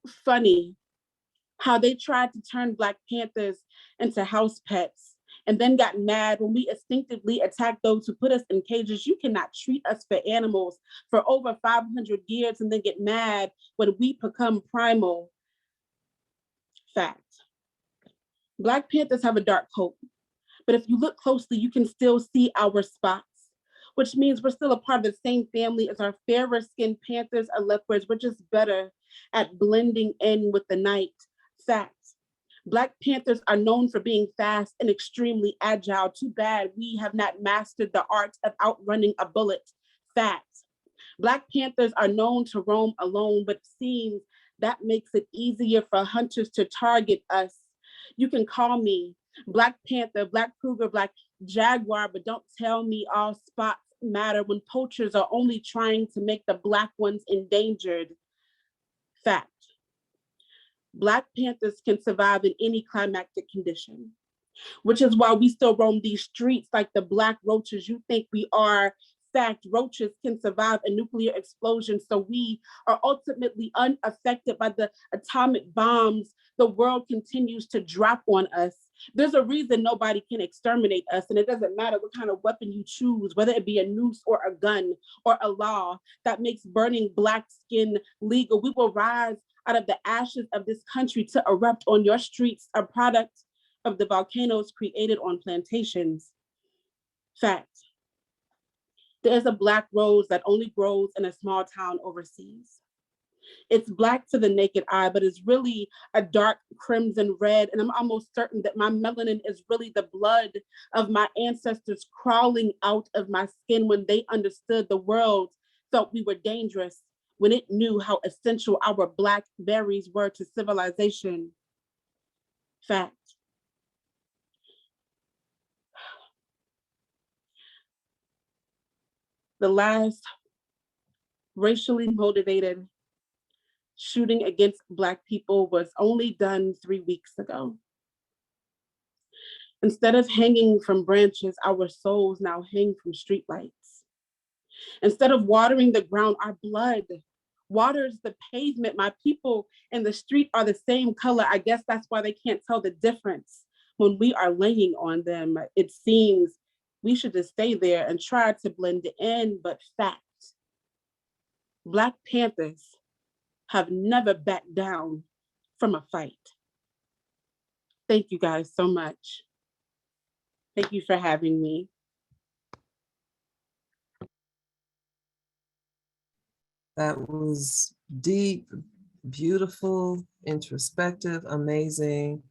funny how they tried to turn Black Panthers into house pets and then got mad when we instinctively attacked those who put us in cages. You cannot treat us for animals for over 500 years and then get mad when we become primal. Fact. Black Panthers have a dark coat, but if you look closely, you can still see our spots, which means we're still a part of the same family as our fairer skinned panthers or leopards. We're just better at blending in with the night. Fact. Black Panthers are known for being fast and extremely agile. Too bad we have not mastered the art of outrunning a bullet. Fact. Black Panthers are known to roam alone, but it seems that makes it easier for hunters to target us. You can call me Black Panther, Black Cougar, Black Jaguar, but don't tell me all spots matter when poachers are only trying to make the Black ones endangered. Fact. Black Panthers can survive in any climatic condition, which is why we still roam these streets like the Black roaches you think we are. Fact, roaches can survive a nuclear explosion, so we are ultimately unaffected by the atomic bombs the world continues to drop on us. There's a reason nobody can exterminate us, and it doesn't matter what kind of weapon you choose, whether it be a noose or a gun or a law that makes burning Black skin legal. We will rise out of the ashes of this country to erupt on your streets, a product of the volcanoes created on plantations. Fact. There's a Black rose that only grows in a small town overseas. It's Black to the naked eye, but it's really a dark crimson red. And I'm almost certain that my melanin is really the blood of my ancestors crawling out of my skin when they understood the world felt we were dangerous, when it knew how essential our Black berries were to civilization. Fact. The last racially motivated shooting against Black people was only done 3 weeks ago. Instead of hanging from branches, our souls now hang from streetlights. Instead of watering the ground, our blood waters the pavement. My people in the street are the same color. I guess that's why they can't tell the difference when we are laying on them. It seems we should just stay there and try to blend in, but fact, Black Panthers have never backed down from a fight. Thank you guys so much. Thank you for having me. That was deep, beautiful, introspective, amazing.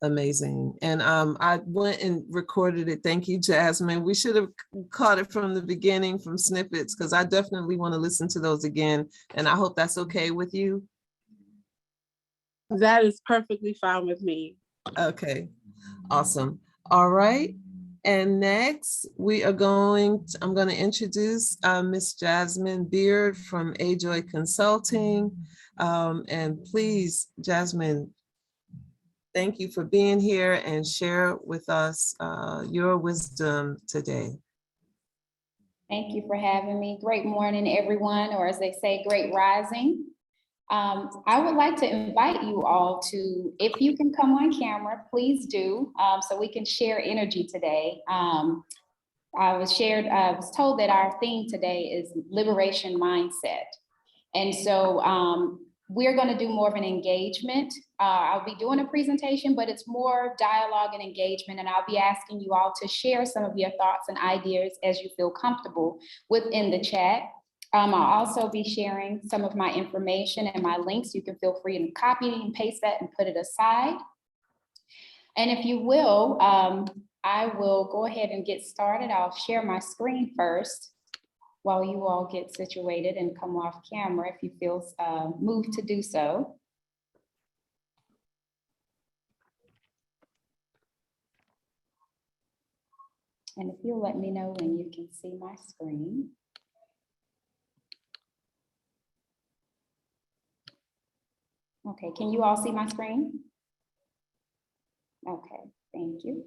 Amazing. And I went and recorded it. Thank you, Jasmine. We should have caught it from the beginning, from snippets, because I definitely want to listen to those again. And I hope that's okay with you. That is perfectly fine with me. Okay, awesome. All right. And next we are I'm going to introduce Miss Jasmine Beard from AJOY Consulting. And please, Jasmine, thank you for being here and share with us your wisdom today. Thank you for having me. Great morning, everyone, or as they say, great rising. I would like to invite you all to, if you can come on camera, please do, so we can share energy today. I was told that our theme today is liberation mindset. And so we're going to do more of an engagement. I'll be doing a presentation, but it's more dialogue and engagement. And I'll be asking you all to share some of your thoughts and ideas as you feel comfortable within the chat. I'll also be sharing some of my information and my links. You can feel free to copy and paste that and put it aside. And if you will, I will go ahead and get started. I'll share my screen first while you all get situated and come off camera if you feel moved to do so. And if you'll let me know when you can see my screen. Okay, can you all see my screen? Okay, thank you.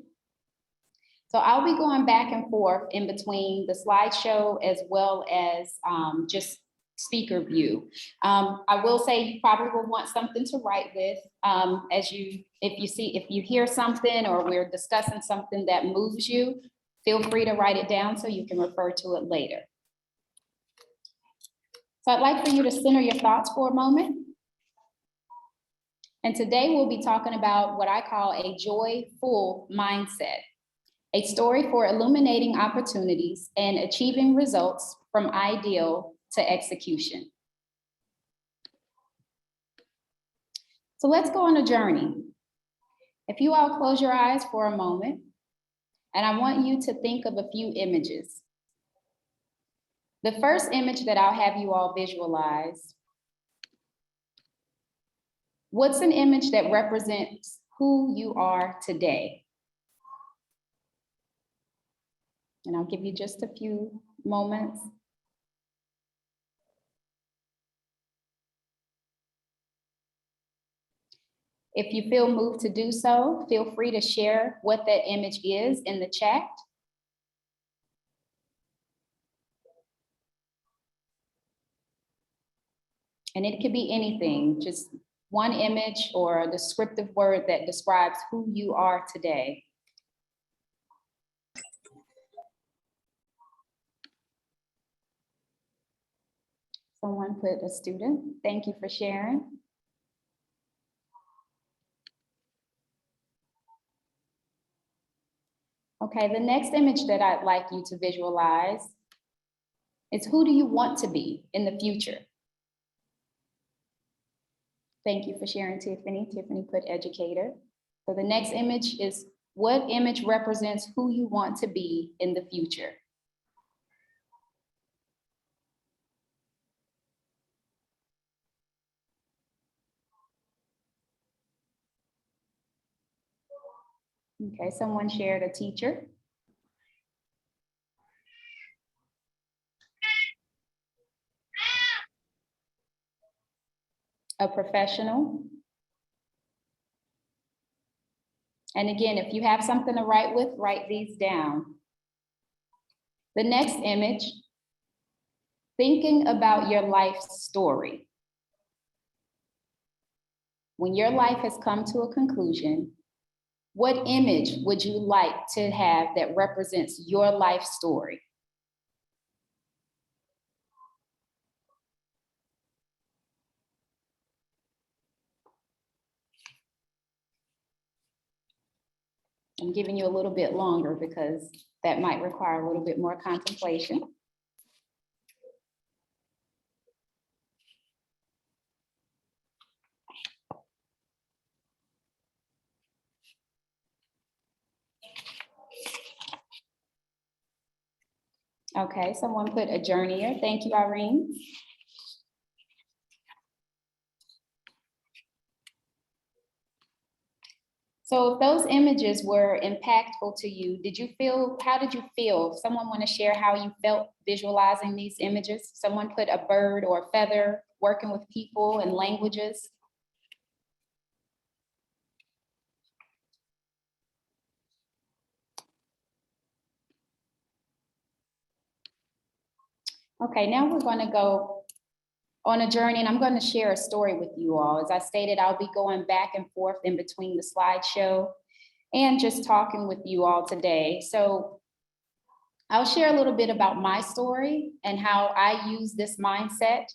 So I'll be going back and forth in between the slideshow as well as just speaker view. I will say you probably will want something to write with if you hear something or we're discussing something that moves you, feel free to write it down so you can refer to it later. So I'd like for you to center your thoughts for a moment. And today we'll be talking about what I call a joyful mindset, a story for illuminating opportunities and achieving results from ideal to execution. So let's go on a journey. If you all close your eyes for a moment, and I want you to think of a few images. The first image that I'll have you all visualize, what's an image that represents who you are today? And I'll give you just a few moments. If you feel moved to do so, feel free to share what that image is in the chat. And it could be anything, just one image or a descriptive word that describes who you are today. Someone put a student. Thank you for sharing. Okay, the next image that I'd like you to visualize is who do you want to be in the future? Thank you for sharing, Tiffany. Tiffany put educator. So the next image is what image represents who you want to be in the future? Okay, someone shared a teacher. A professional. And again, if you have something to write with, write these down. The next image, thinking about your life story. When your life has come to a conclusion, what image would you like to have that represents your life story? I'm giving you a little bit longer because that might require a little bit more contemplation. Okay, someone put a journeyer. Thank you, Irene. So if those images were impactful to you, how did you feel? Someone want to share how you felt visualizing these images? Someone put a bird or a feather, working with people and languages. Okay, now we're going to go on a journey, and I'm going to share a story with you all. As I stated, I'll be going back and forth in between the slideshow and just talking with you all today. So I'll share a little bit about my story and how I use this mindset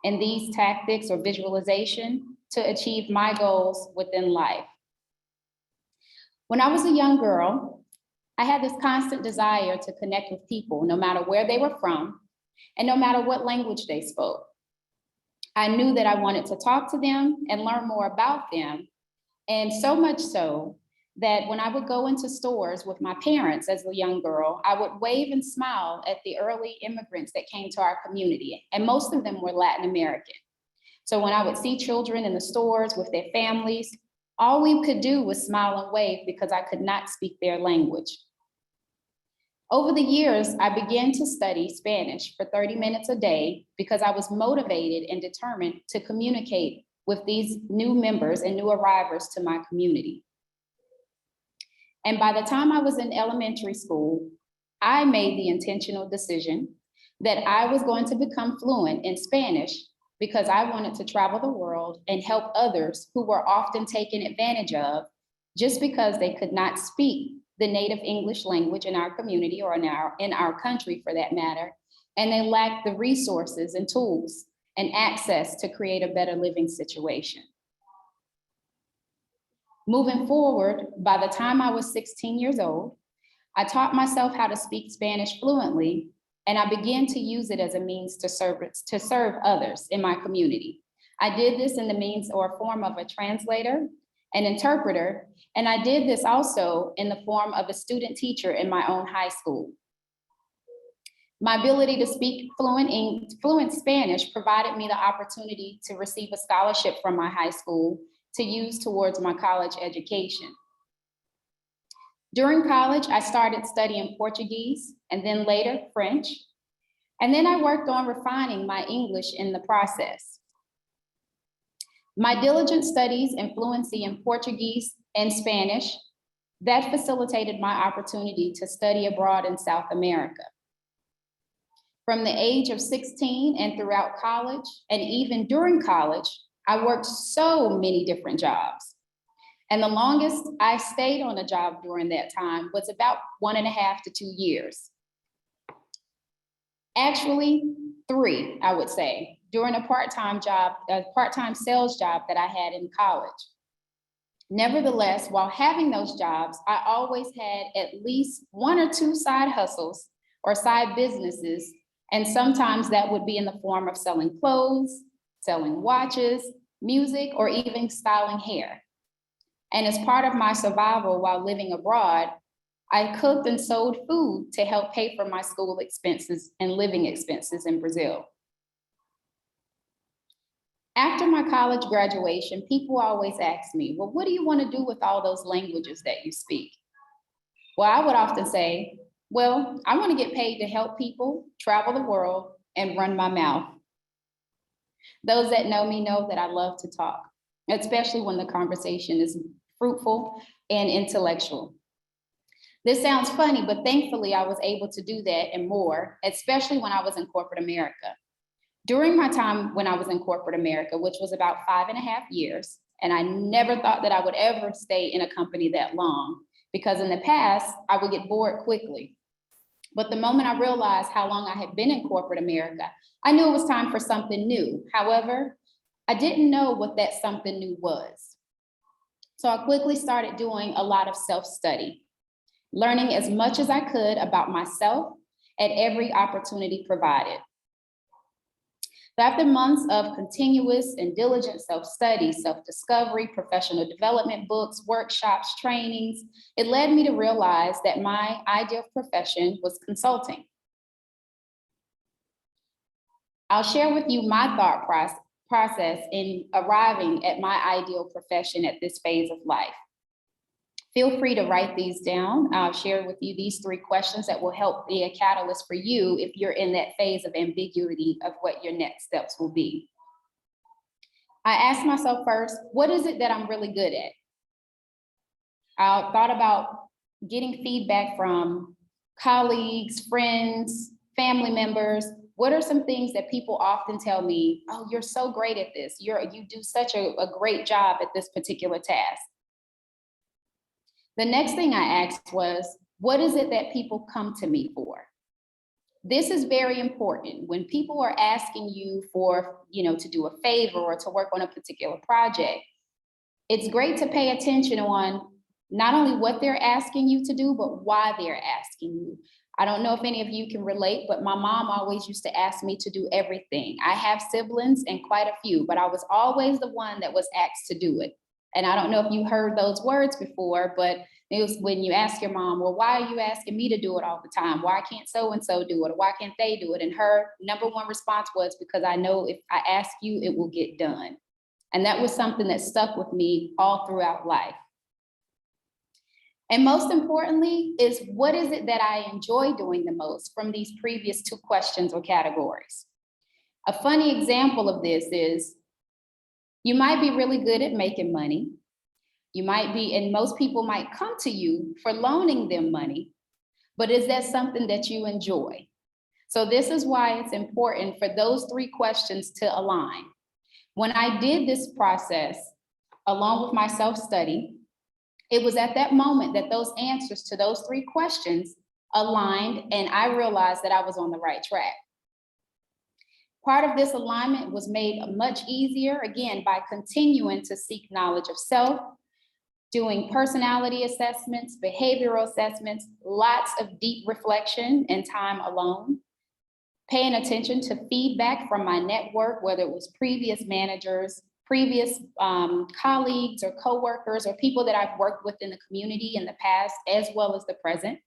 and these tactics or visualization to achieve my goals within life. When I was a young girl, I had this constant desire to connect with people, no matter where they were from and no matter what language they spoke. I knew that I wanted to talk to them and learn more about them. And so much so that when I would go into stores with my parents as a young girl, I would wave and smile at the early immigrants that came to our community. And most of them were Latin American. So when I would see children in the stores with their families, all we could do was smile and wave because I could not speak their language. Over the years, I began to study Spanish for 30 minutes a day because I was motivated and determined to communicate with these new members and new arrivals to my community. And by the time I was in elementary school, I made the intentional decision that I was going to become fluent in Spanish because I wanted to travel the world and help others who were often taken advantage of just because they could not speak the native English language in our community or in our country for that matter, and they lacked the resources and tools and access to create a better living situation. Moving forward, by the time I was 16 years old, I taught myself how to speak Spanish fluently, and I began to use it as a means to serve others in my community. I did this in the means or form of a translator, an interpreter, and I did this also in the form of a student teacher in my own high school. My ability to speak fluent Spanish provided me the opportunity to receive a scholarship from my high school to use towards my college education. During college, I started studying Portuguese and then later French. And then I worked on refining my English in the process. My diligent studies and fluency in Portuguese and Spanish, that facilitated my opportunity to study abroad in South America. From the age of 16 and throughout college, and even during college, I worked so many different jobs. And the longest I stayed on a job during that time was about 1.5 to 2 years. Actually, 3, I would say, during a part-time sales job that I had in college. Nevertheless, while having those jobs, I always had at least 1 or 2 side hustles or side businesses, and sometimes that would be in the form of selling clothes, selling watches, music, or even styling hair. And as part of my survival while living abroad, I cooked and sold food to help pay for my school expenses and living expenses in Brazil. After my college graduation, people always ask me, well, what do you want to do with all those languages that you speak? Well, I would often say, well, I want to get paid to help people, travel the world, and run my mouth. Those that know me know that I love to talk, especially when the conversation is fruitful and intellectual. This sounds funny, but thankfully I was able to do that and more, especially when I was in corporate America. During my time when I was in corporate America, which was about 5.5 years, and I never thought that I would ever stay in a company that long, because in the past, I would get bored quickly. But the moment I realized how long I had been in corporate America, I knew it was time for something new. However, I didn't know what that something new was. So I quickly started doing a lot of self-study, learning as much as I could about myself at every opportunity provided. So after months of continuous and diligent self-study, self-discovery, professional development books, workshops, trainings, it led me to realize that my ideal profession was consulting. I'll share with you my thought process in arriving at my ideal profession at this phase of life. Feel free to write these down. I'll share with you these 3 questions that will help be a catalyst for you if you're in that phase of ambiguity of what your next steps will be. I asked myself first, what is it that I'm really good at? I thought about getting feedback from colleagues, friends, family members. What are some things that people often tell me, oh, you're so great at this. You do such a great job at this particular task. The next thing I asked was, what is it that people come to me for? This is very important. When people are asking you for, to do a favor or to work on a particular project, it's great to pay attention on not only what they're asking you to do, but why they're asking you. I don't know if any of you can relate, but my mom always used to ask me to do everything. I have siblings and quite a few, but I was always the one that was asked to do it. And I don't know if you heard those words before, but it was when you ask your mom, well, why are you asking me to do it all the time? Why can't so-and-so do it? Or why can't they do it? And her number one response was, because I know if I ask you, it will get done. And that was something that stuck with me all throughout life. And most importantly is, what is it that I enjoy doing the most from these previous 2 questions or categories? A funny example of this is, you might be really good at making money. You might be, and most people might come to you for loaning them money, but is that something that you enjoy? So this is why it's important for those 3 questions to align. When I did this process, along with my self-study, it was at that moment that those answers to those 3 questions aligned, and I realized that I was on the right track. Part of this alignment was made much easier, again, by continuing to seek knowledge of self, doing personality assessments, behavioral assessments, lots of deep reflection and time alone, paying attention to feedback from my network, whether it was previous managers, previous colleagues or coworkers, or people that I've worked with in the community in the past, as well as the present.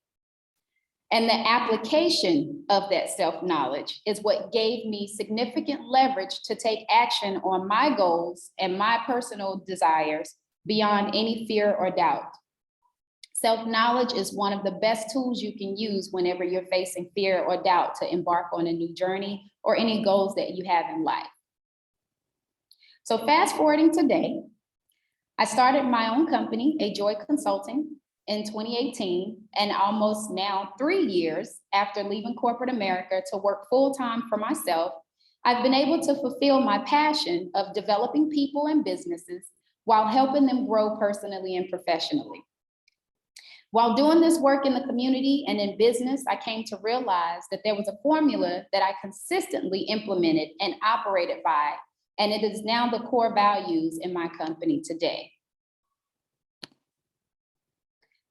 And the application of that self-knowledge is what gave me significant leverage to take action on my goals and my personal desires beyond any fear or doubt. Self-knowledge is one of the best tools you can use whenever you're facing fear or doubt to embark on a new journey or any goals that you have in life. So fast forwarding today, I started my own company, AJOY Consulting, in 2018, and almost now 3 years after leaving corporate America to work full-time for myself, I've been able to fulfill my passion of developing people and businesses while helping them grow personally and professionally. While doing this work in the community and in business, I came to realize that there was a formula that I consistently implemented and operated by, and it is now the core values in my company today.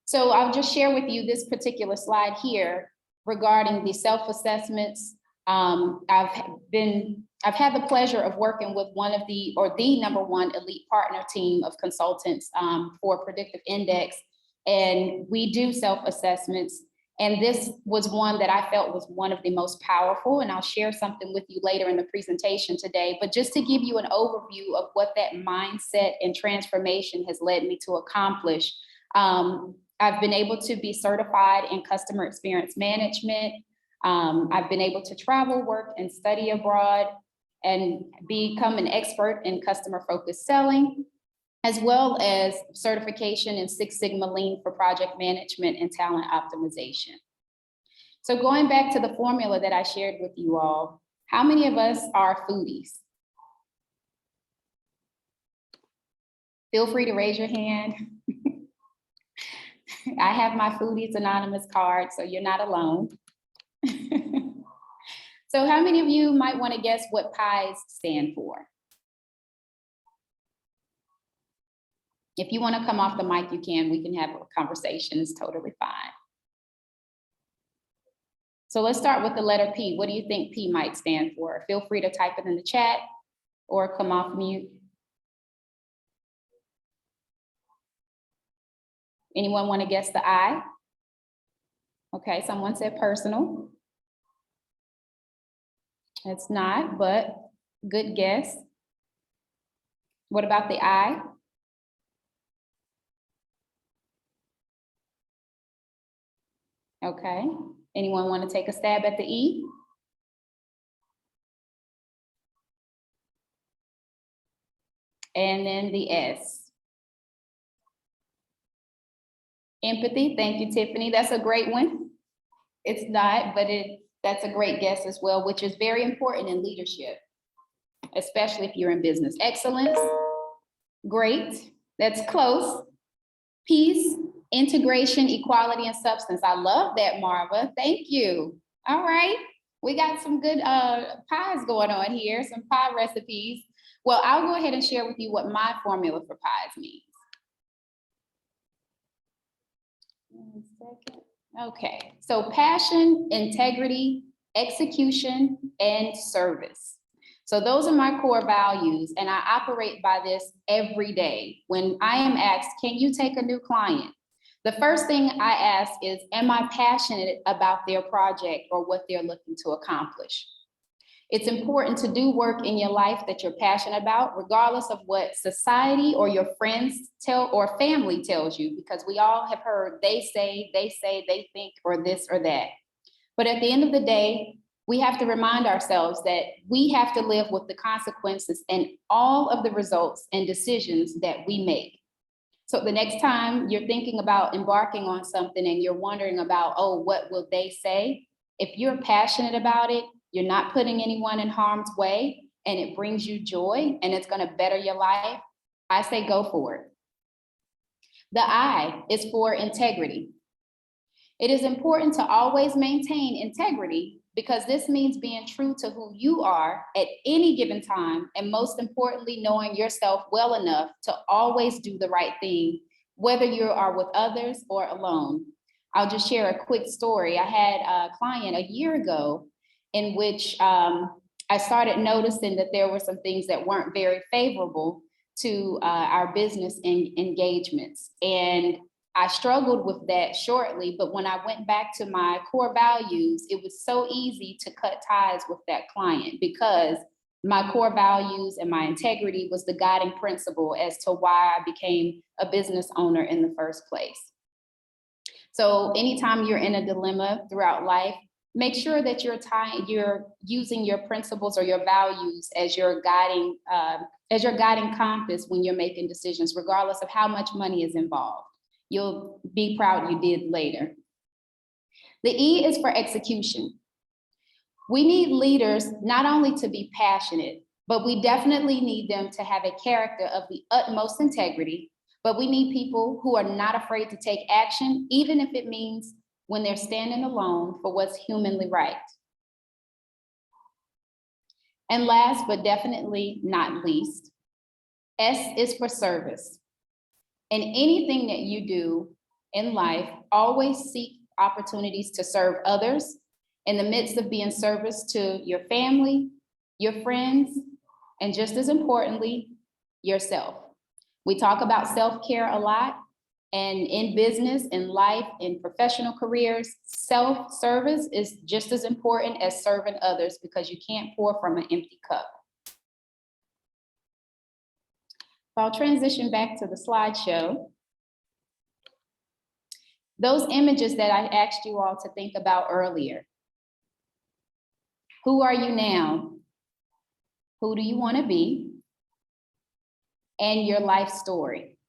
So I'll just share with you this particular slide here regarding the self-assessments. I've had the pleasure of working with one of the #1 elite partner team of consultants for Predictive Index. And we do self-assessments. And this was one that I felt was one of the most powerful. And I'll share something with you later in the presentation today. But just to give you an overview of what that mindset and transformation has led me to accomplish, I've been able to be certified in customer experience management. I've been able to travel, work, and study abroad, and become an expert in customer-focused selling, as well as certification in 6 Sigma Lean for project management and talent optimization. So going back to the formula that I shared with you all, how many of us are foodies? Feel free to raise your hand. I have my Foodies Anonymous card, so you're not alone. So how many of you might want to guess what PIES stand for? If you want to come off the mic, you can. We can have a conversation. It's totally fine. So let's start with the letter P. What do you think P might stand for? Feel free to type it in the chat or come off mute. Anyone want to guess the I? Okay, someone said personal. It's not, but good guess. What about the I? Okay, anyone want to take a stab at the E? And then the S. Empathy, thank you, Tiffany. That's a great one. It's not, but that's a great guess as well, which is very important in leadership, especially if you're in business. Excellence, great, that's close. Peace, integration, equality, and substance. I love that, Marva, thank you. All right, we got some good pies going on here, some pie recipes. Well, I'll go ahead and share with you what my formula for pies means. 1 second. Okay, so passion, integrity, execution, and service. So those are my core values, and I operate by this every day. When I am asked, can you take a new client? The first thing I ask is, am I passionate about their project or what they're looking to accomplish? It's important to do work in your life that you're passionate about, regardless of what society or your friends tell or family tells you, because we all have heard they say, they think, or this or that. But at the end of the day, we have to remind ourselves that we have to live with the consequences and all of the results and decisions that we make. So the next time you're thinking about embarking on something and you're wondering about, oh, what will they say? If you're passionate about it, you're not putting anyone in harm's way, and it brings you joy and it's going to better your life, I say go for it. The I is for integrity. It is important to always maintain integrity because this means being true to who you are at any given time, and most importantly, knowing yourself well enough to always do the right thing, whether you are with others or alone. I'll just share a quick story. I had a client a year ago in which I started noticing that there were some things that weren't very favorable to our business engagements. And I struggled with that shortly, but when I went back to my core values, it was so easy to cut ties with that client because my core values and my integrity was the guiding principle as to why I became a business owner in the first place. So anytime you're in a dilemma throughout life, make sure that you're using your principles or your values as your guiding compass when you're making decisions, regardless of how much money is involved. You'll be proud you did later. The E is for execution. We need leaders not only to be passionate, but we definitely need them to have a character of the utmost integrity. But we need people who are not afraid to take action, even if it means when they're standing alone for what's humanly right. And last, but definitely not least, S is for service. In anything that you do in life, always seek opportunities to serve others in the midst of being service to your family, your friends, and just as importantly, yourself. We talk about self-care a lot, and in business, in life, in professional careers, self-service is just as important as serving others because you can't pour from an empty cup. I'll transition back to the slideshow. Those images that I asked you all to think about earlier. Who are you now? Who do you want to be? And your life story.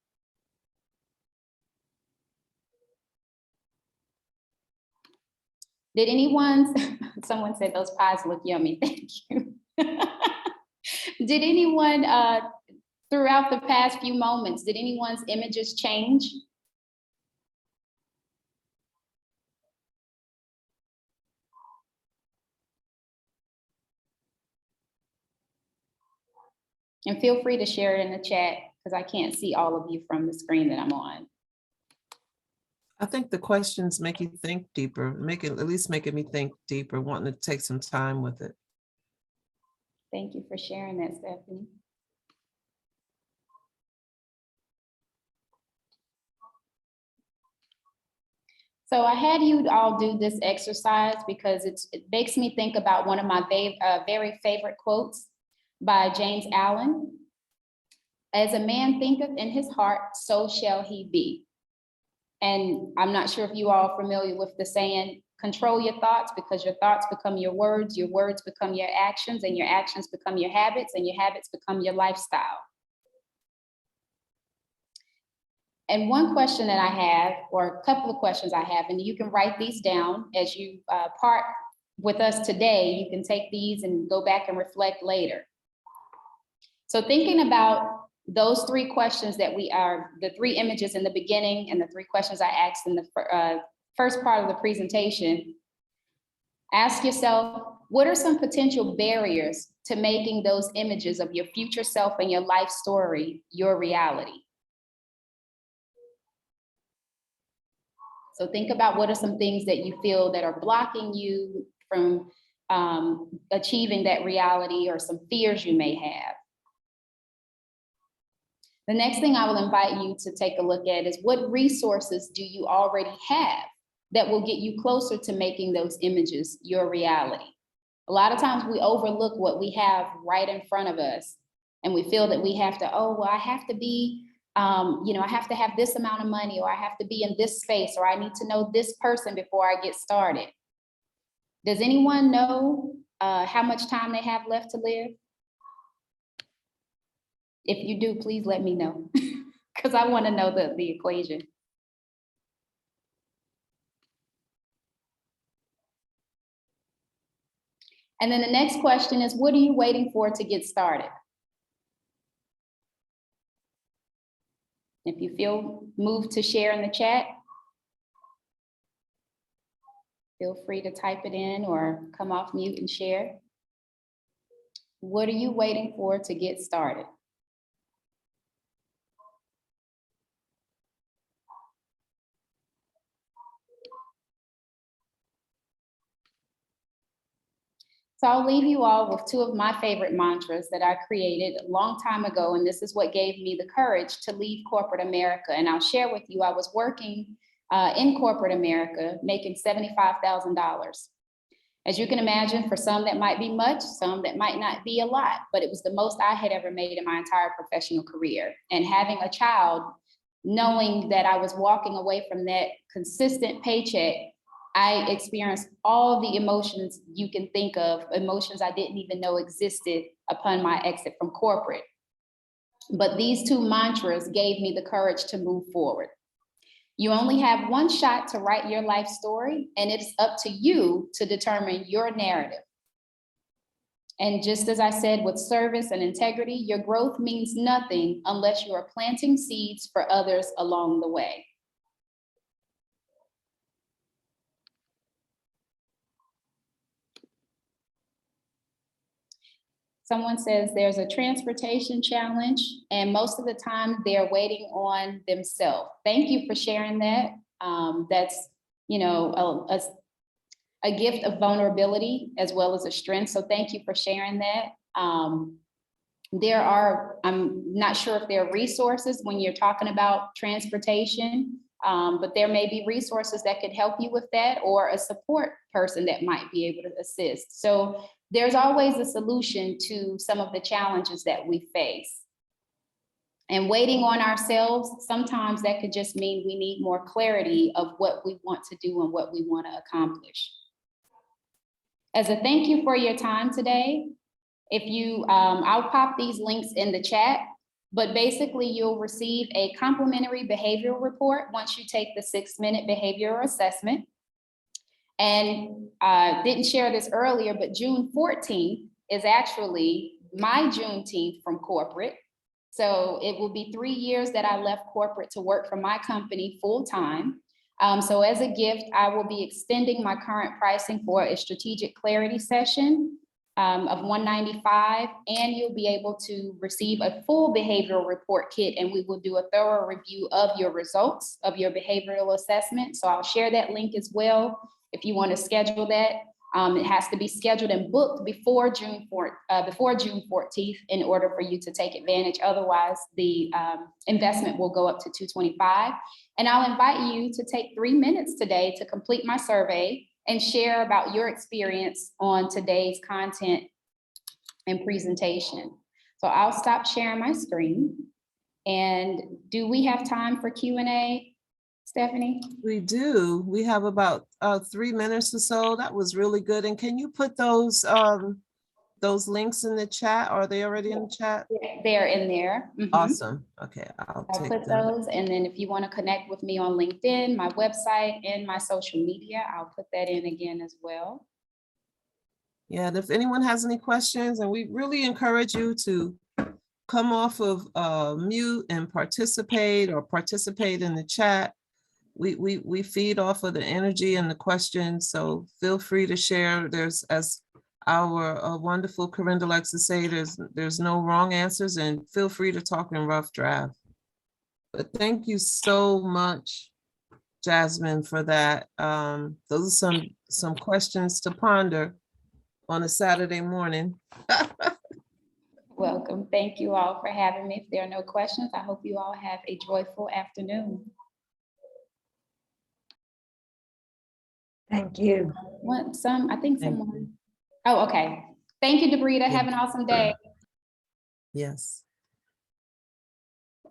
Did anyone, someone said those pies look yummy, thank you. Did anyone, throughout the past few moments, did anyone's images change? And feel free to share it in the chat because I can't see all of you from the screen that I'm on. I think the questions make you think deeper, at least making me think deeper, wanting to take some time with it. Thank you for sharing that, Stephanie. So I had you all do this exercise because it makes me think about one of my very favorite quotes by James Allen. As a man thinketh in his heart, so shall he be. And I'm not sure if you all are familiar with the saying, control your thoughts because your thoughts become your words become your actions, and your actions become your habits, and your habits become your lifestyle. And one question that I have, or a couple of questions I have, and you can write these down as you part with us today, you can take these and go back and reflect later. So thinking about those three questions that the three images in the beginning and the three questions I asked in the first part of the presentation, ask yourself, what are some potential barriers to making those images of your future self and your life story your reality? So think about what are some things that you feel that are blocking you from achieving that reality, or some fears you may have. The next thing I will invite you to take a look at is what resources do you already have that will get you closer to making those images your reality? A lot of times we overlook what we have right in front of us, and we feel that we have to, oh, well, I have to be, I have to have this amount of money, or I have to be in this space, or I need to know this person before I get started. Does anyone know how much time they have left to live? If you do, please let me know, because I want to know the equation. And then the next question is, what are you waiting for to get started? If you feel moved to share in the chat, feel free to type it in or come off mute and share. What are you waiting for to get started? So I'll leave you all with two of my favorite mantras that I created a long time ago, and this is what gave me the courage to leave corporate America. And I'll share with you, I was working in corporate America, making $75,000. As you can imagine, for some that might be much, some that might not be a lot, but it was the most I had ever made in my entire professional career. And having a child, knowing that I was walking away from that consistent paycheck, I experienced all the emotions you can think of, emotions I didn't even know existed upon my exit from corporate. But these two mantras gave me the courage to move forward. You only have one shot to write your life story, and it's up to you to determine your narrative. And just as I said, with service and integrity, your growth means nothing unless you are planting seeds for others along the way. Someone says there's a transportation challenge, and most of the time they're waiting on themselves. Thank you for sharing that. That's, you know, a gift of vulnerability as well as a strength. So thank you for sharing that. There are, I'm not sure if there are resources when you're talking about transportation, but there may be resources that could help you with that, or a support person that might be able to assist. So there's always a solution to some of the challenges that we face. And waiting on ourselves, sometimes that could just mean we need more clarity of what we want to do and what we want to accomplish. As a thank you for your time today, if you, I'll pop these links in the chat, but basically you'll receive a complimentary behavioral report once you take the 6-minute behavioral assessment. And didn't share this earlier, but June 14th is actually my Juneteenth from corporate. So it will be 3 years that I left corporate to work for my company full time. So as a gift, I will be extending my current pricing for a strategic clarity session of $195, and you'll be able to receive a full behavioral report kit, and we will do a thorough review of your results of your behavioral assessment. So I'll share that link as well. If you want to schedule that, it has to be scheduled and booked before June 14th in order for you to take advantage. Otherwise, the investment will go up to $225. And I'll invite you to take 3 minutes today to complete my survey and share about your experience on today's content and presentation. So I'll stop sharing my screen. And do we have time for Q&A? Stephanie? We do. We have about 3 minutes or so. That was really good. And can you put those links in the chat? Are they already in the chat? Yeah, they're in there. Mm-hmm. Awesome. Okay, I'll take put them. those. And then if you want to connect with me on LinkedIn, my website, and my social media, I'll put that in again as well. Yeah, and if anyone has any questions, and we really encourage you to come off of mute and participate in the chat. We feed off of the energy and the questions, so feel free to share. There's, as our wonderful Corinda likes to say, there's no wrong answers, and feel free to talk in rough draft. But thank you so much, Jasmine, for that. Those are some questions to ponder on a Saturday morning. Welcome. Thank you all for having me. If there are no questions, I hope you all have a joyful afternoon. Thank you. I think someone. Oh, okay. Thank you, Debrita. Have an awesome day. Yes.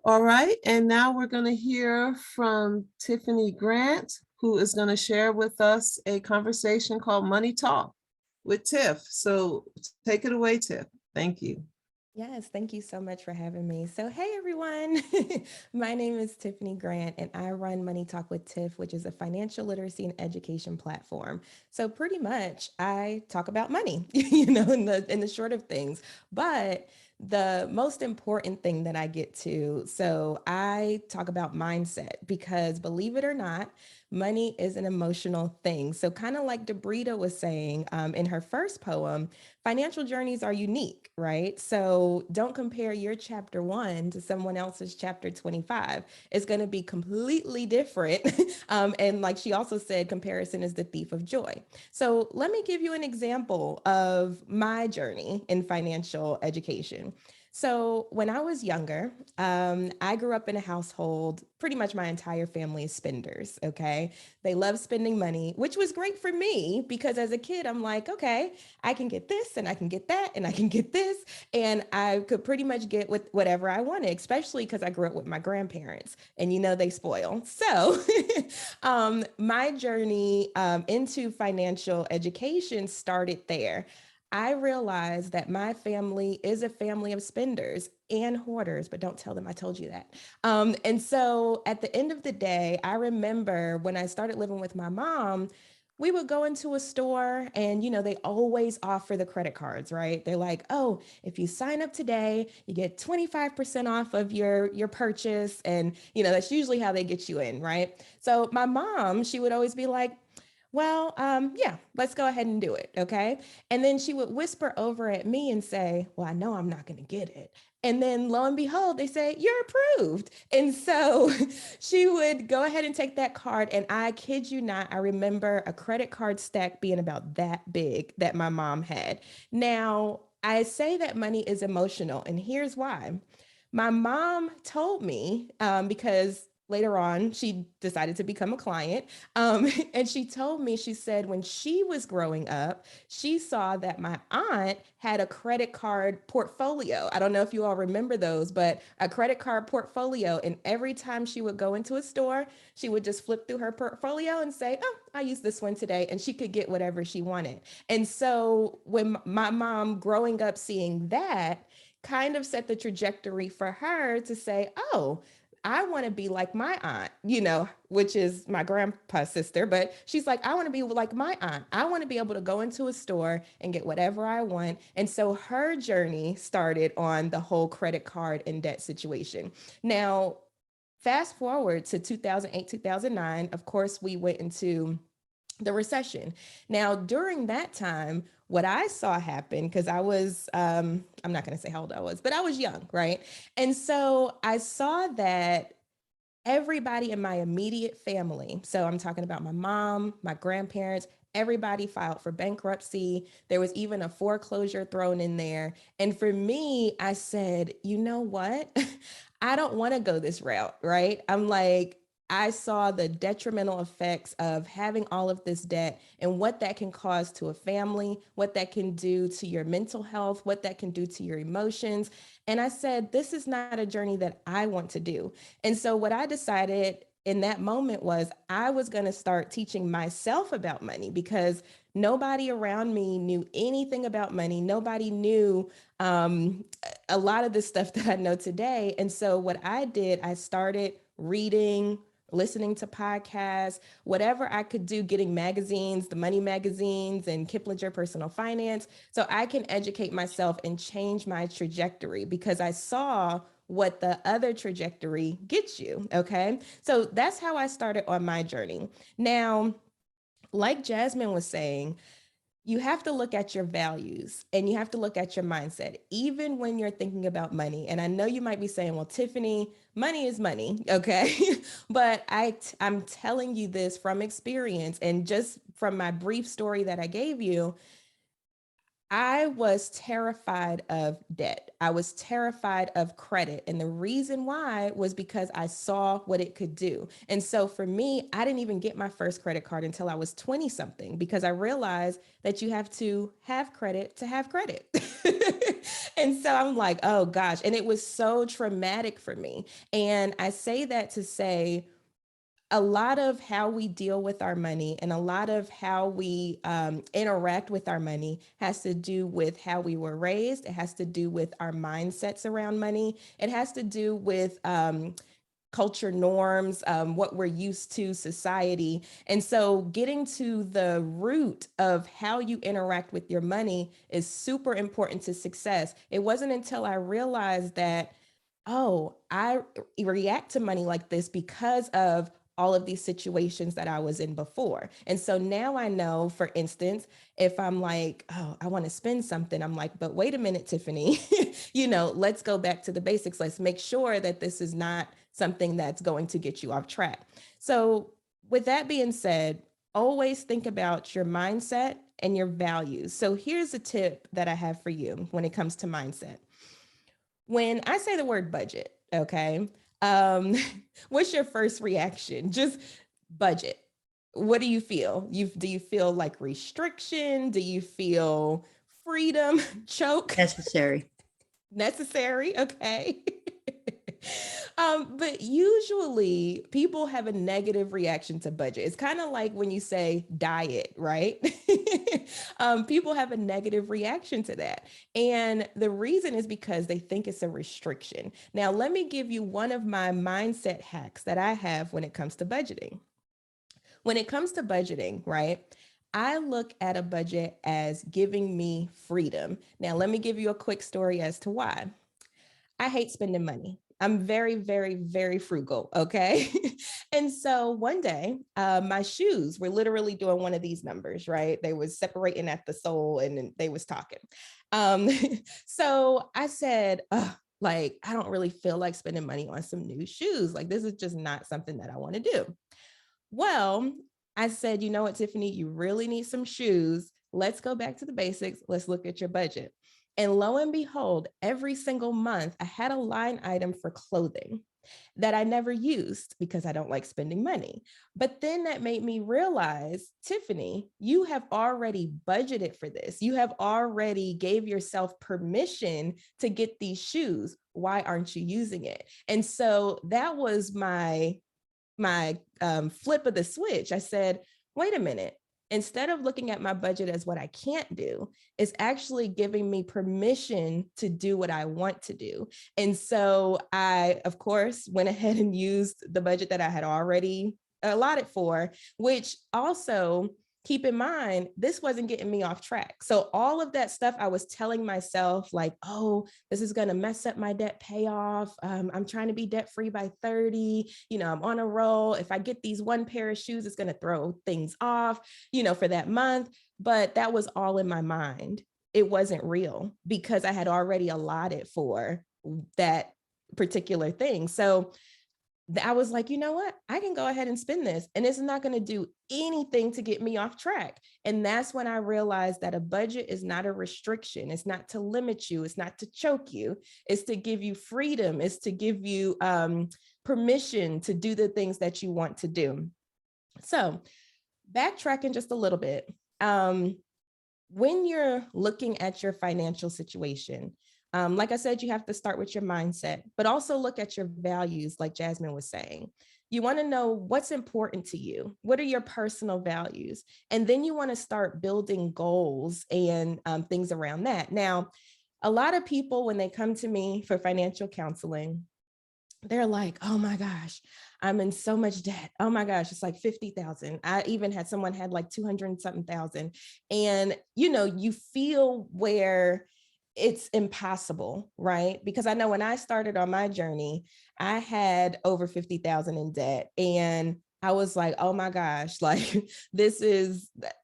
All right, and now we're going to hear from Tiffany Grant, who is going to share with us a conversation called Money Talk with Tiff. So take it away, Tiff. Thank you. Yes, thank you so much for having me. So, hey everyone, my name is Tiffany Grant, and I run Money Talk with Tiff, which is a financial literacy and education platform. So, pretty much, I talk about money, in the short of things. But the most important thing that I get to, so I talk about mindset because, believe it or not, money is an emotional thing. So, kind of like Debrida was saying in her first poem, financial journeys are unique, right? So don't compare your chapter 1 to someone else's chapter 25. It's going to be completely different. And like she also said, comparison is the thief of joy. So let me give you an example of my journey in financial education. So when I was younger, I grew up in a household, pretty much my entire family is spenders, okay? They love spending money, which was great for me because as a kid, I'm like, okay, I can get this and I can get that and I can get this. And I could pretty much get with whatever I wanted, especially because I grew up with my grandparents and they spoil. So my journey into financial education started there. I realized that my family is a family of spenders and hoarders, but don't tell them I told you that. And so at the end of the day, I remember when I started living with my mom, we would go into a store and they always offer the credit cards, right? They're like, oh, if you sign up today, you get 25% off of your purchase. And that's usually how they get you in, right? So my mom, she would always be like, well, yeah, let's go ahead and do it. Okay. And then she would whisper over at me and say, well, I know I'm not going to get it. And then lo and behold, they say, you're approved. And so she would go ahead and take that card. And I kid you not, I remember a credit card stack being about that big that my mom had. Now, I say that money is emotional, and here's why. My mom told me, because later on she decided to become a client, and she told me, she said when she was growing up, she saw that my aunt had a credit card portfolio. I don't know if you all remember those, but a credit card portfolio. And every time she would go into a store, she would just flip through her portfolio and say, oh, I used this one today. And she could get whatever she wanted. And so when my mom growing up seeing that, kind of set the trajectory for her to say, oh, I want to be like my aunt, which is my grandpa's sister, but she's like, I want to be like my aunt. I want to be able to go into a store and get whatever I want. And so her journey started on the whole credit card and debt situation. Now, fast forward to 2008, 2009, of course, we went into the recession. Now, during that time, what I saw happen, because I was, I'm not going to say how old I was, but I was young, right? And so I saw that everybody in my immediate family, so I'm talking about my mom, my grandparents, everybody filed for bankruptcy. There was even a foreclosure thrown in there. And for me, I said, you know what? I don't want to go this route, right? I'm like, I saw the detrimental effects of having all of this debt and what that can cause to a family, what that can do to your mental health, what that can do to your emotions. And I said, this is not a journey that I want to do. And so what I decided in that moment was I was going to start teaching myself about money because nobody around me knew anything about money. Nobody knew a lot of the stuff that I know today. And so what I did, I started reading, listening to podcasts, whatever I could do, getting magazines, the money magazines and Kiplinger Personal Finance, so I can educate myself and change my trajectory because I saw what the other trajectory gets you. Okay. So that's how I started on my journey. Now, like Jasmine was saying, you have to look at your values and you have to look at your mindset, even when you're thinking about money. And I know you might be saying, well, Tiffany, money is money. Okay. But I'm telling you this from experience and just from my brief story that I gave you. I was terrified of debt. I was terrified of credit. And the reason why was because I saw what it could do. And so for me, I didn't even get my first credit card until I was 20 something because I realized that you have to have credit to have credit. And so I'm like, oh gosh. And it was so traumatic for me. And I say that to say, a lot of how we deal with our money and a lot of how we interact with our money has to do with how we were raised. It has to do with our mindsets around money. It has to do with culture norms, what we're used to, society. And so getting to the root of how you interact with your money is super important to success. It wasn't until I realized that, oh, I react to money like this because of all of these situations that I was in before. And so now I know, for instance, if I'm like, oh, I want to spend something, I'm like, but wait a minute, Tiffany, let's go back to the basics. Let's make sure that this is not something that's going to get you off track. So with that being said, always think about your mindset and your values. So here's a tip that I have for you when it comes to mindset. When I say the word budget, okay, um, what's your first reaction? Just budget. What do you feel? Do you feel like restriction? Do you feel freedom? Choke? Necessary. Necessary, okay. But usually people have a negative reaction to budget. It's kind of like when you say diet, right? People have a negative reaction to that. And the reason is because they think it's a restriction. Now, let me give you one of my mindset hacks that I have when it comes to budgeting. When it comes to budgeting, right? I look at a budget as giving me freedom. Now, let me give you a quick story as to why. I hate spending money. I'm very, very, very frugal. Okay. And so one day, my shoes were literally doing one of these numbers, right? They was separating at the sole and then they was talking. Um, so I said, like, I don't really feel like spending money on some new shoes. Like, this is just not something that I want to do. Well, I said, you know what, Tiffany, you really need some shoes. Let's go back to the basics. Let's look at your budget. And lo and behold, every single month, I had a line item for clothing that I never used because I don't like spending money. But then that made me realize, Tiffany, you have already budgeted for this. You have already gave yourself permission to get these shoes. Why aren't you using it? And so that was my flip of the switch. I said, wait a minute. Instead of looking at my budget as what I can't do, it's actually giving me permission to do what I want to do. And so I, of course, went ahead and used the budget that I had already allotted for, which also, keep in mind, this wasn't getting me off track. So all of that stuff I was telling myself, like, oh, this is going to mess up my debt payoff. I'm trying to be debt free by 30. I'm on a roll. If I get these one pair of shoes, it's going to throw things off, for that month. But that was all in my mind. It wasn't real because I had already allotted for that particular thing. So I was like, you know what? I can go ahead and spend this and it's not going to do anything to get me off track. And that's when I realized that a budget is not a restriction. It's not to limit you. It's not to choke you. It's to give you freedom. It's to give you permission to do the things that you want to do. So backtracking just a little bit. When you're looking at your financial situation, like I said, you have to start with your mindset, but also look at your values, like Jasmine was saying. You want to know what's important to you. What are your personal values? And then you want to start building goals and things around that. Now, a lot of people, when they come to me for financial counseling, they're like, oh my gosh, I'm in so much debt. Oh my gosh, it's like 50,000. I even had someone had like 200 and something thousand. And, you feel where it's impossible, right? Because I know when I started on my journey, I had over 50,000 in debt. And I was like, oh my gosh, like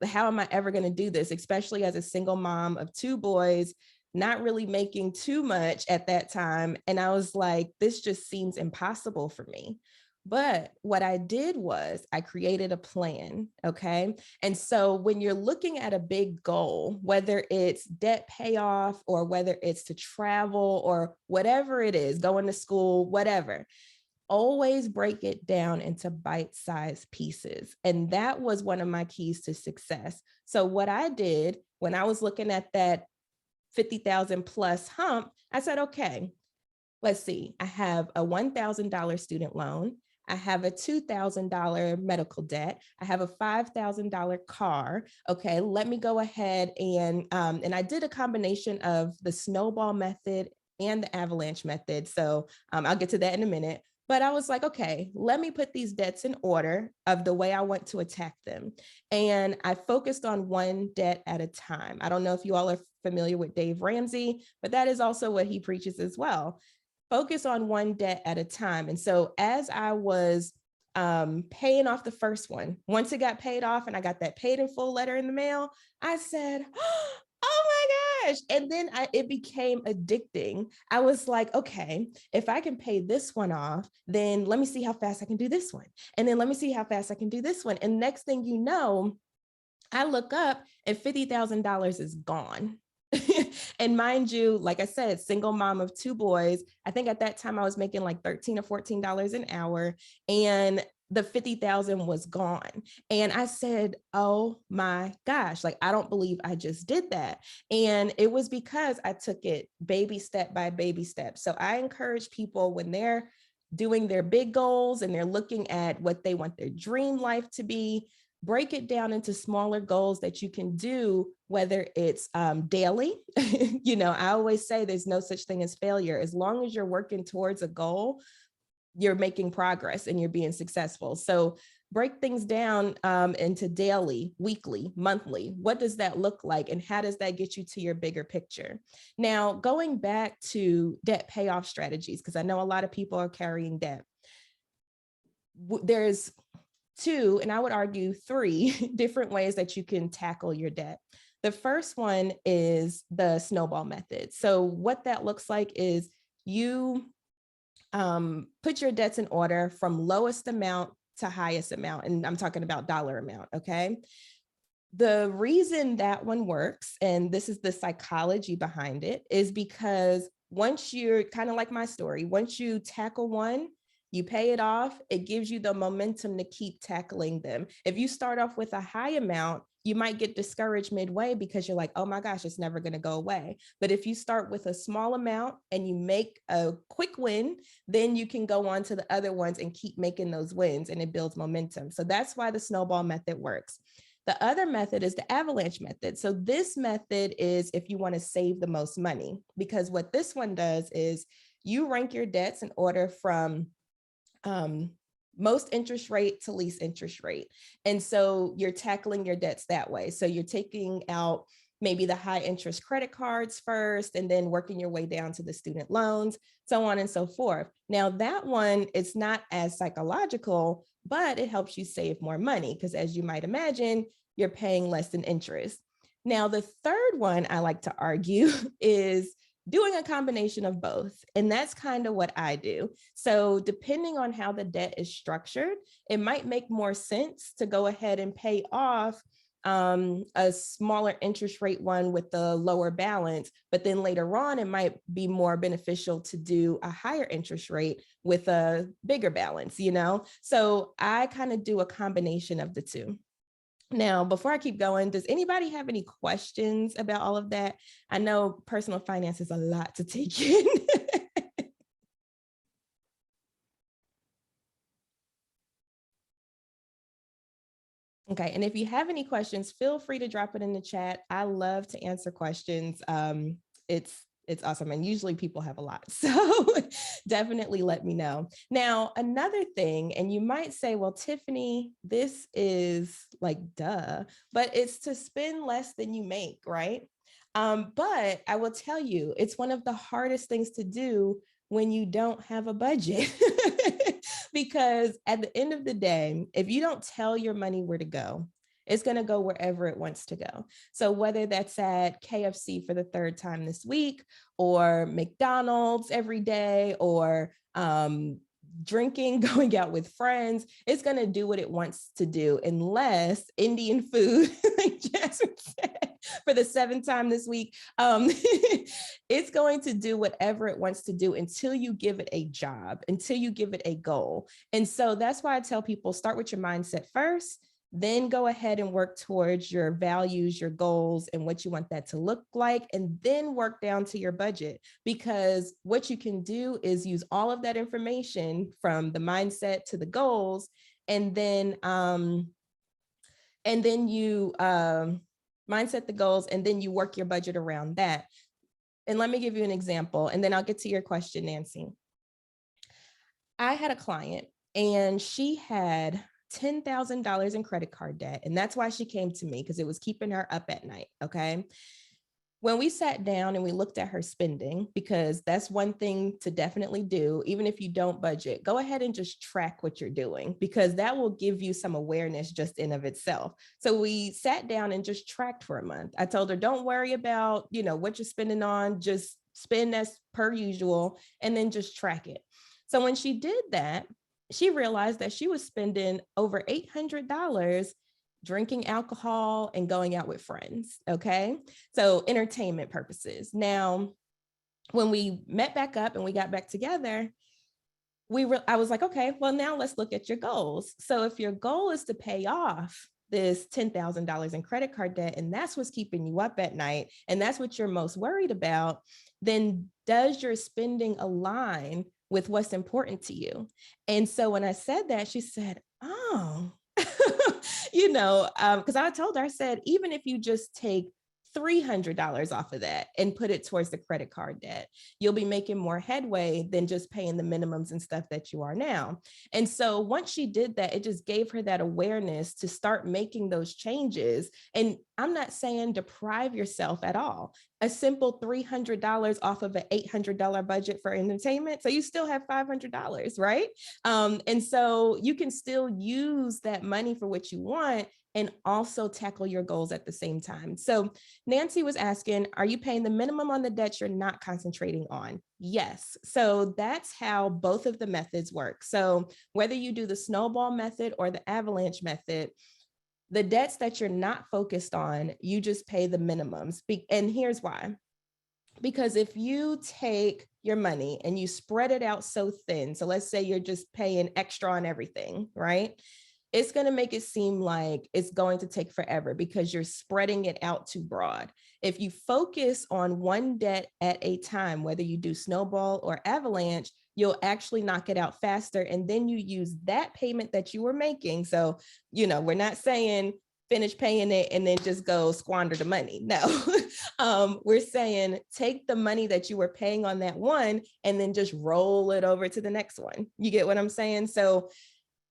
how am I ever going to do this? Especially as a single mom of two boys, not really making too much at that time. And I was like, this just seems impossible for me. But what I did was I created a plan. Okay. And so when you're looking at a big goal, whether it's debt payoff or whether it's to travel or whatever it is, going to school, whatever, always break it down into bite-sized pieces. And that was one of my keys to success. So what I did when I was looking at that 50,000 plus hump, I said, okay, let's see, I have a $1,000 student loan. I have a $2,000 medical debt. I have a $5,000 car. Okay, let me go ahead and I did a combination of the snowball method and the avalanche method. So I'll get to that in a minute. But I was like, okay, let me put these debts in order of the way I want to attack them. And I focused on one debt at a time. I don't know if you all are familiar with Dave Ramsey, but that is also what he preaches as well. Focus on one debt at a time. And so as I was paying off the first one, once it got paid off and I got that paid in full letter in the mail, I said, oh my gosh. And then it became addicting. I was like, okay, if I can pay this one off, then let me see how fast I can do this one. And then let me see how fast I can do this one. And next thing you know, I look up and $50,000 is gone. And mind you, like I said, single mom of 2 boys. I think at that time I was making like $13 or $14 an hour, and the 50,000 was gone. And I said, oh my gosh, like, I don't believe I just did that. And it was because I took it baby step by baby step. So I encourage people, when they're doing their big goals and they're looking at what they want their dream life to be, break it down into smaller goals that you can do, whether it's daily. You know, I always say there's no such thing as failure. As long as you're working towards a goal, you're making progress and you're being successful. So break things down into daily, weekly, monthly. What does that look like? And how does that get you to your bigger picture? Now, going back to debt payoff strategies, because I know a lot of people are carrying debt. There's 2, and I would argue 3 different ways that you can tackle your debt. The first one is the snowball method. So what that looks like is you put your debts in order from lowest amount to highest amount. And I'm talking about dollar amount, okay? The reason that one works, and this is the psychology behind it, is because once you're kind of like my story, once you tackle one, you pay it off, it gives you the momentum to keep tackling them. If you start off with a high amount, you might get discouraged midway because you're like, oh my gosh, it's never going to go away. But if you start with a small amount and you make a quick win, then you can go on to the other ones and keep making those wins, and it builds momentum. So that's why the snowball method works. The other method is the avalanche method. So this method is if you want to save the most money, because what this one does is you rank your debts in order from most interest rate to least interest rate. And so you're tackling your debts that way. So you're taking out maybe the high interest credit cards first, and then working your way down to the student loans, so on and so forth. Now that one is not as psychological, but it helps you save more money because, as you might imagine, you're paying less in interest. Now, the third one I like to argue is doing a combination of both. And that's kind of what I do. So depending on how the debt is structured, it might make more sense to go ahead and pay off a smaller interest rate one with the lower balance, but then later on, it might be more beneficial to do a higher interest rate with a bigger balance, you know? So I kind of do a combination of the 2. Now, before I keep going, does anybody have any questions about all of that? I know personal finance is a lot to take in. Okay, and if you have any questions, feel free to drop it in the chat. I love to answer questions. It's awesome. And usually people have a lot. So definitely let me know. Now, another thing, and you might say, well, Tiffany, this is like, duh, but it's to spend less than you make, right? But I will tell you, it's one of the hardest things to do when you don't have a budget. Because at the end of the day, if you don't tell your money where to go, it's going to go wherever it wants to go. So whether that's at KFC for the 3rd time this week, or McDonald's every day, or drinking, going out with friends, it's going to do what it wants to do, unless Indian food, like Jasmine said, for the 7th time this week, it's going to do whatever it wants to do until you give it a job, until you give it a goal. And so that's why I tell people, start with your mindset first, Then go ahead and work towards your values, your goals, and what you want that to look like, and then work down to your budget. Because what you can do is use all of that information from the mindset to the goals, and then you mindset the goals, and then you work your budget around that. And let me give you an example, and then I'll get to your question, Nancy. I had a client and she had $10,000 in credit card debt. And that's why she came to me, because it was keeping her up at night. Okay. When we sat down and we looked at her spending, because that's one thing to definitely do, even if you don't budget, go ahead and just track what you're doing, because that will give you some awareness just in of itself. So we sat down and just tracked for a month. I told her, don't worry about, what you're spending on, just spend as per usual, and then just track it. So when she did that, she realized that she was spending over $800 drinking alcohol and going out with friends. Okay. So entertainment purposes. Now, when we met back up and we got back together, I was like, okay, well, now let's look at your goals. So if your goal is to pay off this $10,000 in credit card debt, and that's what's keeping you up at night, and that's what you're most worried about, then does your spending align with what's important to you? And so when I said that, she said, oh, because I told her, I said, even if you just take $300 off of that and put it towards the credit card debt, you'll be making more headway than just paying the minimums and stuff that you are now. And so once she did that, it just gave her that awareness to start making those changes. And I'm not saying deprive yourself at all. A simple $300 off of an $800 budget for entertainment. So you still have $500, right? And so you can still use that money for what you want and also tackle your goals at the same time. So Nancy was asking, are you paying the minimum on the debt you're not concentrating on? Yes. So that's how both of the methods work. So whether you do the snowball method or the avalanche method, the debts that you're not focused on, you just pay the minimums. And here's why. Because if you take your money and you spread it out so thin, so let's say you're just paying extra on everything, right? It's going to make it seem like it's going to take forever because you're spreading it out too broad. If you focus on one debt at a time, whether you do snowball or avalanche, you'll actually knock it out faster. And then you use that payment that you were making. So, we're not saying finish paying it and then just go squander the money. No, we're saying take the money that you were paying on that one and then just roll it over to the next one. You get what I'm saying? So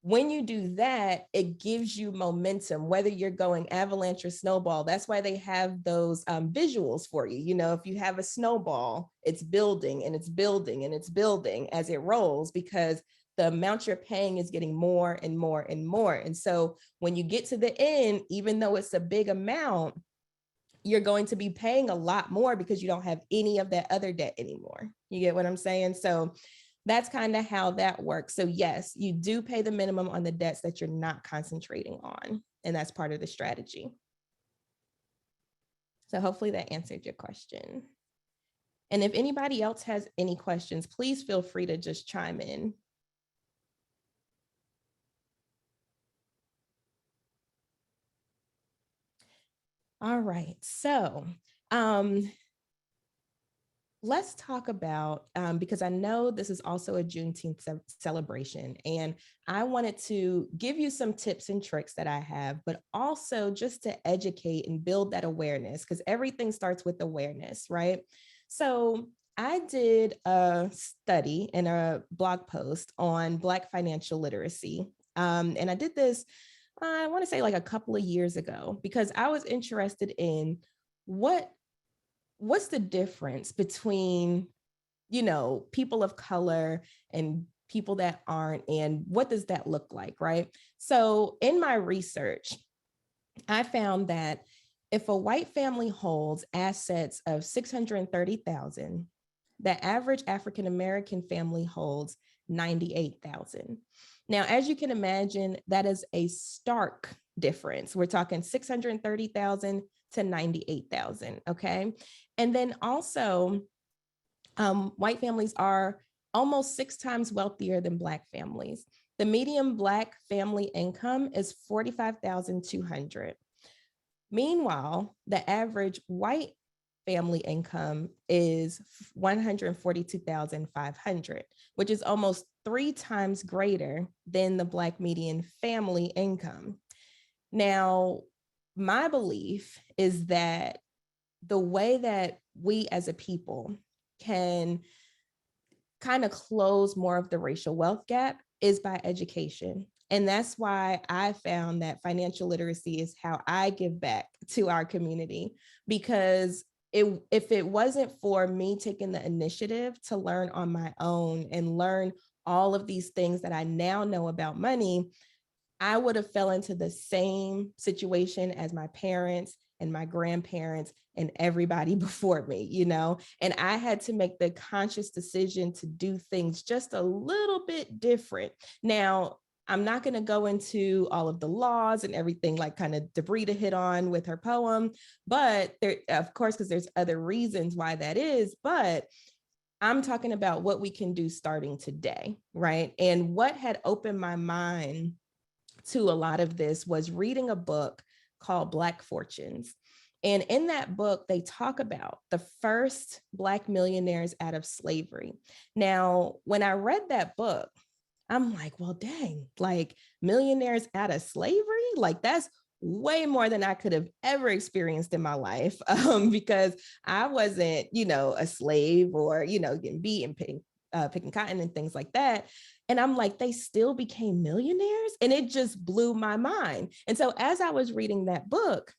when you do that, it gives you momentum, whether you're going avalanche or snowball. That's why they have those visuals for you. If you have a snowball, it's building and it's building and it's building as it rolls, because the amount you're paying is getting more and more and more. And so when you get to the end, even though it's a big amount, you're going to be paying a lot more because you don't have any of that other debt anymore. You get what I'm saying? So that's kind of how that works. So yes, you do pay the minimum on the debts that you're not concentrating on. And that's part of the strategy. So hopefully that answered your question. And if anybody else has any questions, please feel free to just chime in. All right, so let's talk about, because I know this is also a Juneteenth celebration, and I wanted to give you some tips and tricks that I have, but also just to educate and build that awareness, because everything starts with awareness, right? So I did a study and a blog post on Black financial literacy, and I did this, I want to say like a couple of years ago, because I was interested in what's the difference between, people of color and people that aren't, and what does that look like, right? So in my research, I found that if a white family holds assets of $630,000, the average African-American family holds $98,000. Now, as you can imagine, that is a stark difference. We're talking 630,000 to 98,000, okay? And then also, white families are almost 6 times wealthier than Black families. The median Black family income is $45,200. Meanwhile, the average white family income is $142,500, which is almost 3 times greater than the Black median family income. Now, my belief is that the way that we as a people can kind of close more of the racial wealth gap is by education. And that's why I found that financial literacy is how I give back to our community, because if it wasn't for me taking the initiative to learn on my own and learn all of these things that I now know about money, I would have fell into the same situation as my parents and my grandparents and everybody before me, you know? And I had to make the conscious decision to do things just a little bit different. Now, I'm not going to go into all of the laws and everything like kind of Debrita hit on with her poem, but there, of course, because there's other reasons why that is, but I'm talking about what we can do starting today, right? And what had opened my mind to a lot of this was reading a book called Black Fortunes. And in that book, they talk about the first Black millionaires out of slavery. Now, when I read that book, I'm like, well, dang, like millionaires out of slavery, like that's way more than I could have ever experienced in my life, because I wasn't, you know, a slave or, you know, getting beat and picking cotton and things like that. And I'm like, they still became millionaires. And it just blew my mind. And so as I was reading that book,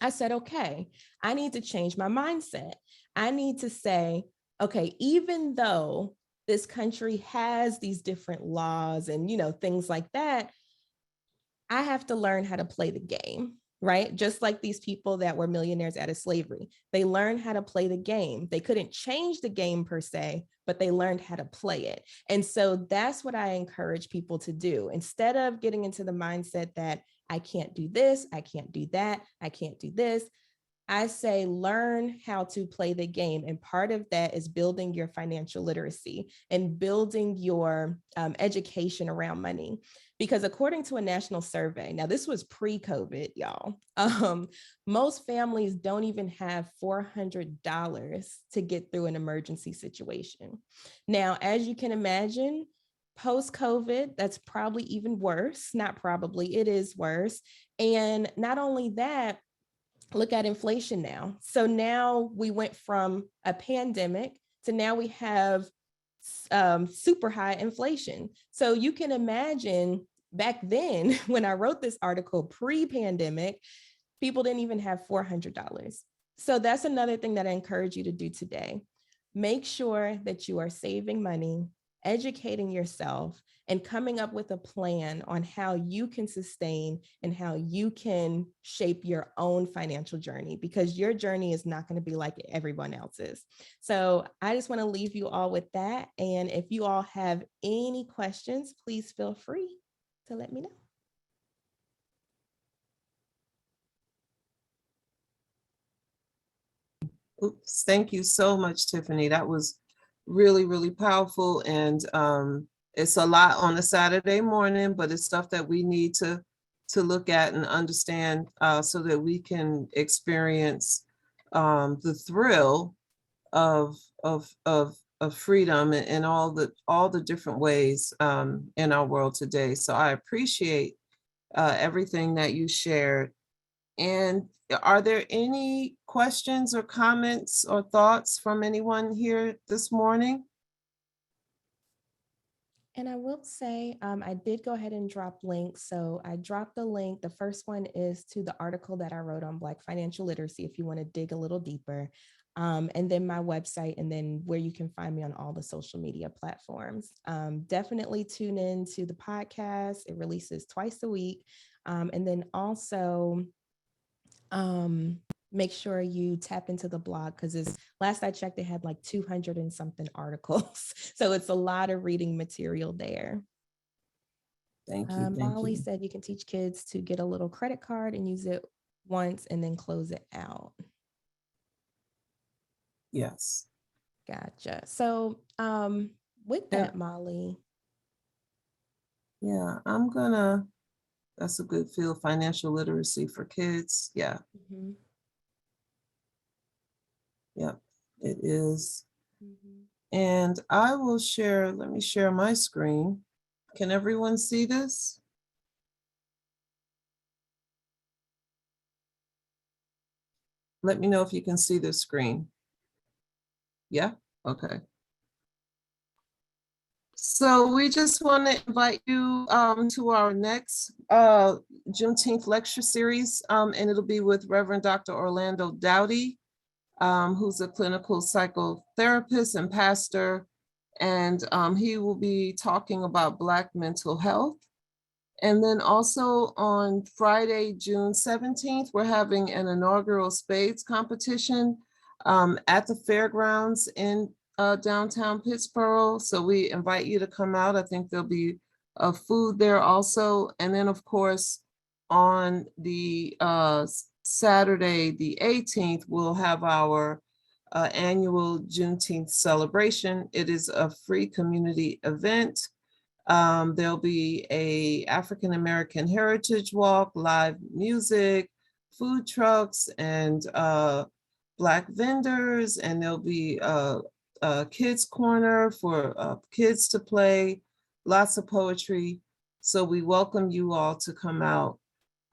I said, okay, I need to change my mindset. I need to say, okay, even though this country has these different laws and, you know, things like that, I have to learn how to play the game, right? Just like these people that were millionaires out of slavery, they learned how to play the game. They couldn't change the game per se, but they learned how to play it. And so that's what I encourage people to do. Instead of getting into the mindset that I can't do this, I can't do that, I can't do this, I say learn how to play the game. And part of that is building your financial literacy and building your education around money. Because according to a national survey, now this was pre-COVID, y'all, most families don't even have $400 to get through an emergency situation. Now, as you can imagine, post-COVID, that's probably even worse. Not probably, it is worse. And not only that, look at inflation now. So now we went from a pandemic to now we have super high inflation. So you can imagine back then when I wrote this article pre-pandemic, people didn't even have $400. So that's another thing that I encourage you to do today. Make sure that you are saving money, educating yourself, and coming up with a plan on how you can sustain and how you can shape your own financial journey, because your journey is not going to be like everyone else's. So I just want to leave you all with that. And if you all have any questions, please feel free to let me know. Oops, thank you so much, Tiffany. That was really, really powerful. And it's a lot on a Saturday morning, but it's stuff that we need to look at and understand so that we can experience the thrill of freedom in all the different ways in our world today. So I appreciate everything that you shared. And are there any questions or comments or thoughts from anyone here this morning? And I will say, I did go ahead and drop links. So I dropped the link. The first one is to the article that I wrote on Black financial literacy, if you want to dig a little deeper. And then my website, and then where you can find me on all the social media platforms. Definitely tune in to the podcast. It releases twice a week. And then also, make sure you tap into the blog, because it's last I checked, they had like 200 and something articles. So it's a lot of reading material there. Thank you. Thank Molly you. said you can teach kids to get a little credit card and use it once and then close it out. Yes. Gotcha. So with that, Molly, Yeah, that's a good field, financial literacy for kids. Yeah, Mhm, yep, it is. mhm. And I will share, let me share my screen. Can everyone see this? Let me know if you can see the screen. Yeah, okay. So we just want to invite you to our next Juneteenth Lecture Series, and it'll be with Reverend Dr. Orlando Dowdy, who's a clinical psychotherapist and pastor, and he will be talking about Black mental health. And then also on Friday, June 17th, we're having an inaugural spades competition at the fairgrounds in downtown Pittsburgh. So we invite you to come out. I think there'll be food there also. And then of course, on the Saturday, the 18th, we'll have our annual Juneteenth celebration. It is a free community event. There'll be a African American Heritage Walk, live music, food trucks, and Black vendors, and there'll be a kids corner for kids to play, lots of poetry. So we welcome you all to come out.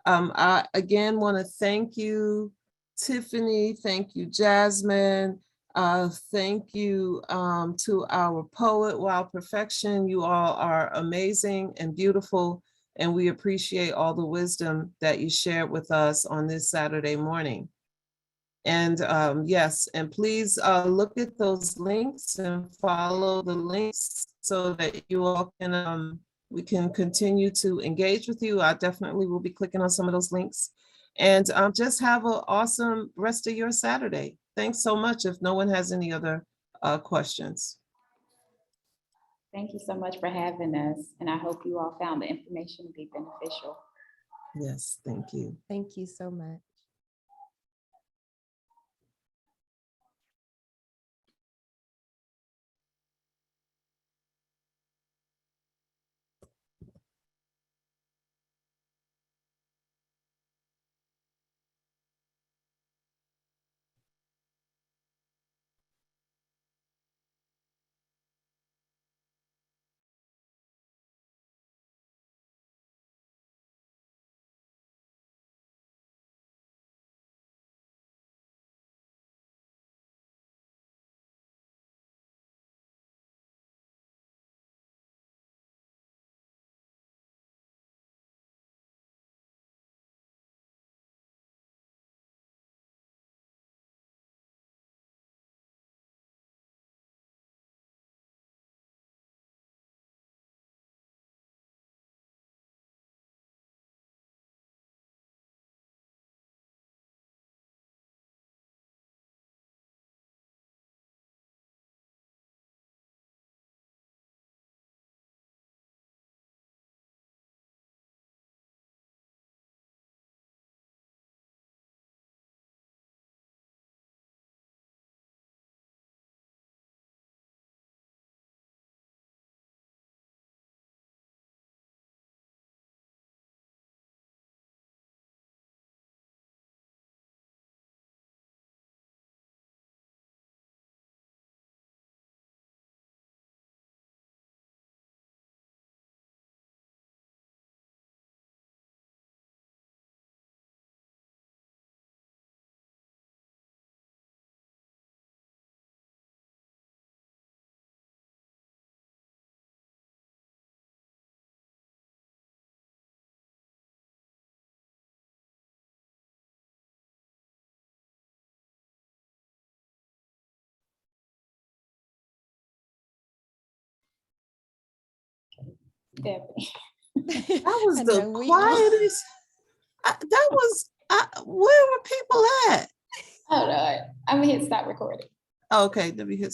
I again want to thank you, Tiffany. Thank you, Jasmine. Thank you to our poet, Wild Perfection. You all are amazing and beautiful, and we appreciate all the wisdom that you shared with us on this Saturday morning. And yes, and please look at those links and follow the links so that you all can, we can continue to engage with you. I definitely will be clicking on some of those links. And just have an awesome rest of your Saturday. Thanks so much if no one has any other questions. Thank you so much for having us, and I hope you all found the information to be beneficial. Yes, thank you. Thank you so much. Definitely. That was I the know we all. quietest. That was, where were people at? Hold on. I'm gonna hit stop recording. Okay, let me hit